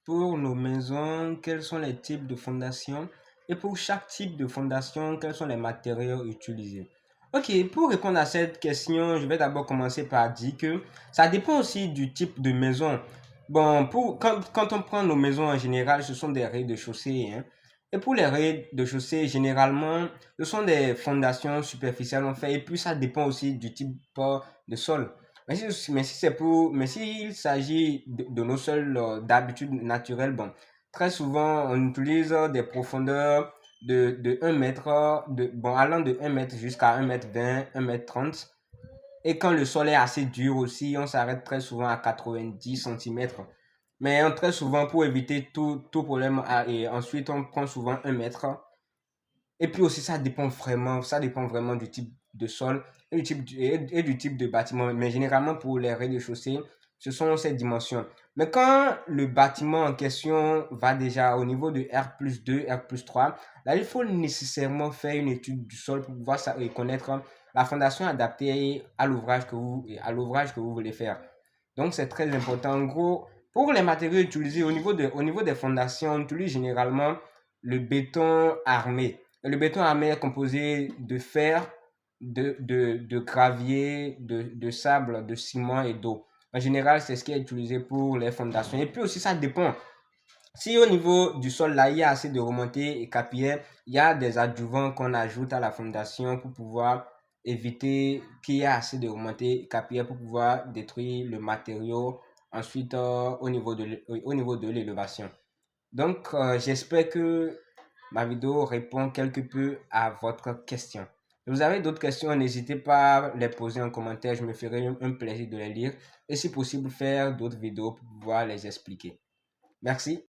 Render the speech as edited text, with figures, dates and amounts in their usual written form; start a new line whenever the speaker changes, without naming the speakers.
pour nos maisons, quels sont les types de fondations? Et pour chaque type de fondation, quels sont les matériaux utilisés? Ok, pour répondre à cette question, je vais d'abord commencer par dire que ça dépend aussi du type de maison. Bon, quand on prend nos maisons en général, ce sont des rez-de-chaussée, hein. Et pour les rez-de-chaussée, généralement, ce sont des fondations superficielles en fait. Et puis ça dépend aussi du type de sol. Mais s'il s'agit de nos sols d'habitude naturelle, bon, très souvent on utilise des profondeurs de 1 mètre, bon, allant de 1 mètre jusqu'à 1 mètre 20, 1 mètre 30. Et quand le sol est assez dur aussi, on s'arrête très souvent à 90 centimètres. Mais très souvent, pour éviter tout problème, et ensuite on prend souvent 1 mètre. Et puis aussi, ça dépend vraiment du type de sol et du type de bâtiment. Mais généralement, pour les rez-de-chaussée, ce sont ces dimensions. Mais quand le bâtiment en question va déjà au niveau de R+2, R+3, là, il faut nécessairement faire une étude du sol pour pouvoir et connaître la fondation adaptée à l'ouvrage que vous voulez faire. Donc, c'est très important. En gros, pour les matériaux utilisés au niveau des fondations, on utilise généralement le béton armé. Le béton armé est composé de fer, de gravier, de sable, de ciment et d'eau. En général, c'est ce qui est utilisé pour les fondations. Et puis aussi, ça dépend. Si au niveau du sol, là, il y a assez de remontées et capillaires, il y a des adjuvants qu'on ajoute à la fondation pour pouvoir éviter qu'il y ait assez de remontées capillaires pour pouvoir détruire le matériau ensuite au niveau de l'élévation. Donc, j'espère que ma vidéo répond quelque peu à votre question. Si vous avez d'autres questions, n'hésitez pas à les poser en commentaire. Je me ferai un plaisir de les lire et si possible faire d'autres vidéos pour pouvoir les expliquer. Merci.